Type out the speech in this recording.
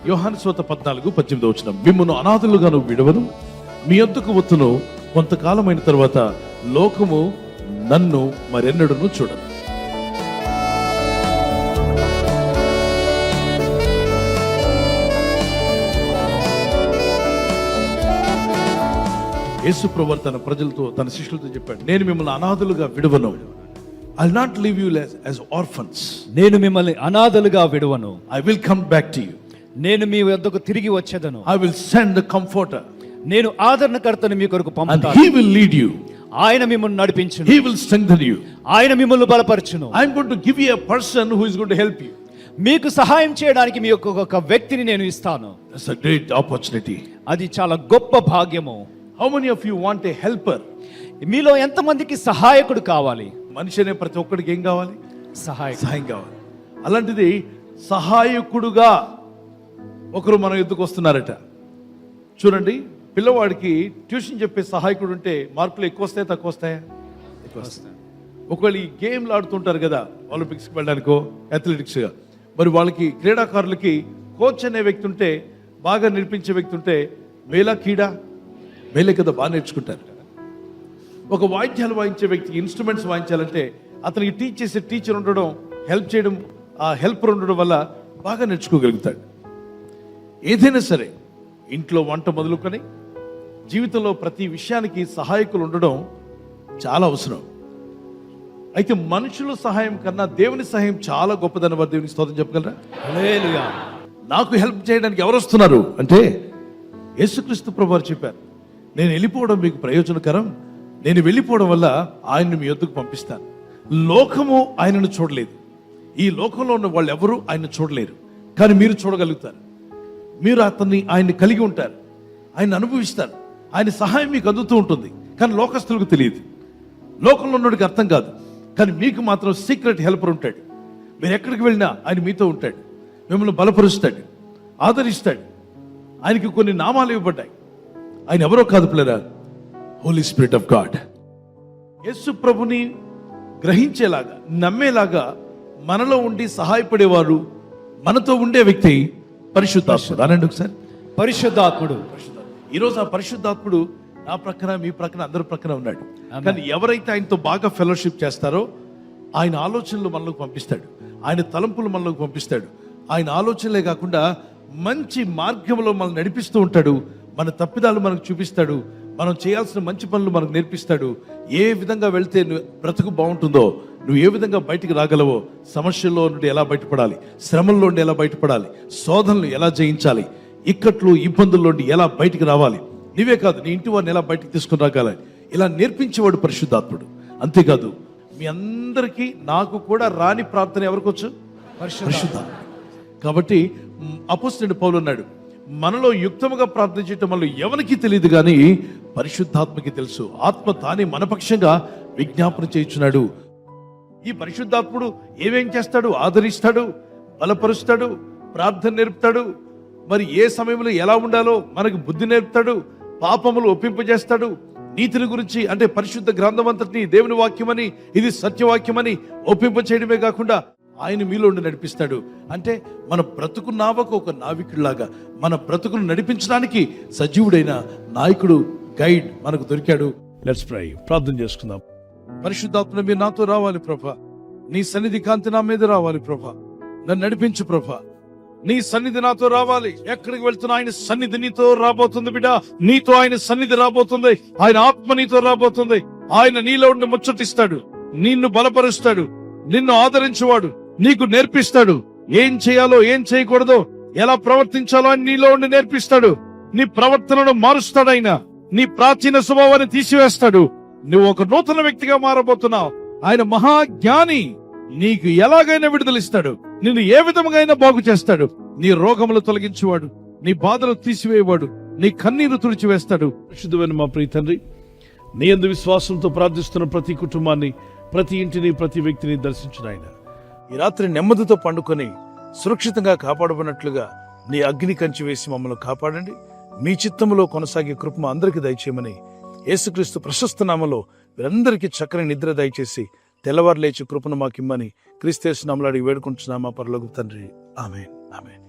యోహాను సువార్త 14:18 మిమ్మును అనాథులుగా నువ్వు విడవను, మీ యొద్దకు వత్తును, కొంతకాలమైన తర్వాత లోకము నన్ను మరెన్నడను చూడను. యేసు ప్రభువు తన ప్రజలతో, తన శిష్యులతో చెప్పాడు, నేను మిమ్మల్ని అనాథులుగా విడవను. I'll not leave you as orphans. నేను మిమ్మల్ని అనాథలుగా విడువను. I will come back to you. నేను మీ వద్దకు తిరిగి వచ్చేదను. I will send the comforter. నేను ఆదరణకర్తను మీ కొరకు And పంపుతాను. he will lead you. ఆయన మిమ్మల్ని నడిపించును. He will strengthen you. ఆయన మిమ్మల్ని బలపరచును. I'm going to give you a person who is going to help you. మీకు సహాయం చేయడానికి మీ ఒక వ్యక్తిని నేను ఇస్తాను. That's a great opportunity. అది చాలా గొప్ప భాగ్యము. How many of you want a helper? మీలో ఎంతమందికి సహాయకుడు కావాలి? మనిషి అనే ప్రతి ఒక్కడికి ఏం కావాలి? సహాయం కావాలి. అలాంటిది సహాయకుడుగా ఒకరు మన ఎద్దుకు వస్తున్నారట. చూడండి, పిల్లవాడికి ట్యూషన్ చెప్పే సహాయకుడు ఉంటే మార్కులు ఎక్కువ వస్తాయా తక్కువ వస్తాయా? ఎక్కువ వస్తాయి. ఒకవేళ ఈ గేమ్లు ఆడుతుంటారు కదా, ఒలింపిక్స్కి వెళ్ళడానికో అథ్లెటిక్స్గా, మరి వాళ్ళకి క్రీడాకారులకి కోచ్ అనే వ్యక్తి ఉంటే, బాగా నేర్పించే వ్యక్తి ఉంటే మేలా కీడా? మేలే కదా, బాగా నేర్చుకుంటారు. ఒక వాయిద్యాలు వాయించే వ్యక్తికి ఇన్స్ట్రుమెంట్స్ వాయించాలంటే అతనికి టీచ్ చేసే టీచర్ ఉండడం, హెల్ప్ చేయడం, ఆ హెల్పర్ ఉండడం వల్ల బాగా నేర్చుకోగలుగుతాడు. ఏదైనా సరే, ఇంట్లో వంట మొదలుకొని జీవితంలో ప్రతి విషయానికి సహాయకులు ఉండడం చాలా అవసరం. అయితే మనుషుల సహాయం కన్నా దేవుని సహాయం చాలా గొప్పదని వారు దేవునికి స్తోత్రం చెప్పగలరా? హల్లెలూయా. నాకు హెల్ప్ చేయడానికి ఎవరు వస్తున్నారు అంటే యేసుక్రీస్తు ప్రభువారు చెప్పారు, నేను వెళ్ళిపోవడం మీకు ప్రయోజనకరం, నేను వెళ్ళిపోవడం వల్ల ఆయన్ని మీ యొద్దకు పంపిస్తాను. లోకము ఆయనను చూడలేదు, ఈ లోకంలో ఉన్న వాళ్ళు ఎవరు ఆయన్ని చూడలేరు, కానీ మీరు చూడగలుగుతారు. మీరు ఆయన్ని కలిగి ఉంటారు, ఆయన అనుభవిస్తారు, ఆయన సహాయం మీకు అందుతూ ఉంటుంది. కానీ లోకస్తులకు తెలియదు, లోకంలో ఉన్నోడికి అర్థం కాదు. కానీ మీకు మాత్రం సీక్రెట్ హెల్పర్ ఉంటాడు. మీరు ఎక్కడికి వెళ్ళినా ఆయన మీతో ఉంటాడు, మిమ్మల్ని బలపరుస్తాడు, ఆదరిస్తాడు. ఆయనకి కొన్ని నామాలు ఇవ్వబడ్డాయి. ఆయన ఎవరో కాదు పిల్లరా, హోలీ స్పిరిట్ ఆఫ్ గాడ్. యేసు ప్రభుని గ్రహించేలాగా, నమ్మేలాగా మనలో ఉండి సహాయపడేవారు, మనతో ఉండే వ్యక్తి పరిశుద్ధాత్ముడు. అనండి ఒకసారి, పరిశుద్ధాత్ముడు. ఈరోజు ఆ పరిశుద్ధాత్ముడు నా ప్రక్కన, మీ ప్రక్కన, అందరి ప్రక్కన ఉన్నాడు. కానీ ఎవరైతే ఆయనతో బాగా ఫెలోషిప్ చేస్తారో ఆయన ఆలోచనలు మనలోకి పంపిస్తాడు, ఆయన తలంపులు మనలోకి పంపిస్తాడు. ఆయన ఆలోచనలే కాకుండా మంచి మార్గంలో మనల్ని నడిపిస్తూ ఉంటాడు. మన తప్పిదాలు మనకు చూపిస్తాడు, మనం చేయాల్సిన మంచి పనులు మనకు నేర్పిస్తాడు. ఏ విధంగా వెళ్తే బ్రతుకు బాగుంటుందో, నువ్వు ఏ విధంగా బయటికి రాగలవో, సమస్యల్లో నుండి ఎలా బయటపడాలి, శ్రమల్లో నుండి ఎలా బయటపడాలి, శోధనలు ఎలా జయించాలి, ఇక్కట్లు ఇబ్బందుల్లో నుండి ఎలా బయటికి రావాలి, నీవే కాదు నీ ఇంటి వారిని ఎలా బయటికి తీసుకుని రాగాలి, ఇలా నేర్పించేవాడు పరిశుద్ధాత్ముడు. అంతేకాదు, మీ అందరికీ నాకు కూడా రాని ప్రార్థన ఎవరికొచ్చు? పరిశుద్ధాత్ముడు. కాబట్టి అపోస్తలుడైన పౌలు అన్నాడు, మనలో యుక్తముగా ప్రార్థన చేయటం వల్ల ఎవరికి తెలియదు కానీ పరిశుద్ధాత్మకి తెలుసు. ఆత్మ తానే మన పక్షంగా విజ్ఞాపన చేయుచున్నాడు. ఈ పరిశుద్ధాత్ముడు ఏమేం చేస్తాడు? ఆదరిస్తాడు, బలపరుస్తాడు, ప్రార్థన నేర్పుతాడు, మరి ఏ సమయంలో ఎలా ఉండాలో మనకు బుద్ధి నేర్పుతాడు, పాపములు ఒప్పింపజేస్తాడు, నీతిని గురించి అంటే పరిశుద్ధ గ్రంథం అంతటిని దేవుని వాక్యమని, ఇది సత్యవాక్యమని ఒప్పింప చేయడమే కాకుండా ఆయన మీలో ఉండి నడిపిస్తాడు. అంటే మన బ్రతుకు నావకు ఒక నావికుడిలాగా మన బ్రతుకును నడిపించడానికి సజీవుడైన నాయకుడు, గైడ్ మనకు దొరికాడు. లెట్స్ ప్రే, ప్రార్థన చేసుకుందాం. పరిశుద్ధాత్మ మీరు నాతో రావాలి ప్రభా, నీ సన్నిధి కాంతి నా మీద రావాలి ప్రభా, నన్ను నడిపించు ప్రభా, నీ సన్నిధి నాతో రావాలి. ఎక్కడికి వెళ్తున్నా ఆయన సన్నిధి నీతో రాబోతుంది బిడ్డ, నీతో ఆయన సన్నిధి రాబోతుంది, ఆయన ఆత్మ నీతో రాబోతుంది. ఆయన నీలో ఉండి ముచ్చటిస్తాడు, నిన్ను బలపరుస్తాడు, నిన్ను ఆదరించేవాడు, నీకు నేర్పిస్తాడు. ఏం చేయాలో ఏం చేయకూడదో, ఎలా ప్రవర్తించాలో అని నీలో ఉండి నేర్పిస్తాడు. నీ ప్రవర్తనను మారుస్తాడు ఆయన, నీ ప్రాచీన స్వభావాన్ని తీసివేస్తాడు. నువ్వు ఒక నూతన వ్యక్తిగా మారబోతున్నావు. ఆయన మహాజ్ఞాని, నీకు ఎలాగైనా విడుదలిస్తాడు, నిన్ను ఏ విధంగా బాగు చేస్తాడు. నీ రోగములు తొలగించేవాడు, నీ బాధలు తీసివేయవాడు, నీ కన్నీరు తుడిచివేస్తాడు. పరిశుద్ధమైన మా ప్రియ తండ్రి, నీ యందు విశ్వాసంతో ప్రార్థిస్తున్న ప్రతి కుటుంబాన్ని, ప్రతి ఇంటిని, ప్రతి వ్యక్తిని దర్శించిన ఆయన ఈ రాత్రి నెమ్మదితో పండుకొని సురక్షితంగా కాపాడబడినట్లుగా నీ అగ్ని కంచి వేసి మమ్మల్ని కాపాడండి. మీ చిత్తములో కొనసాగే కృప అందరికీ దయచేయమని యేసుక్రీస్తు ప్రశస్త నామములో వీరందరికీ చక్కని నిద్ర దయచేసి తెల్లవారు లేచి కృపను మాకిమ్మని క్రీస్తు యేసు నామములో అడిగి వేడుకుంటున్నామా పరలోకపు తండ్రి. ఆమేన్, ఆమేన్.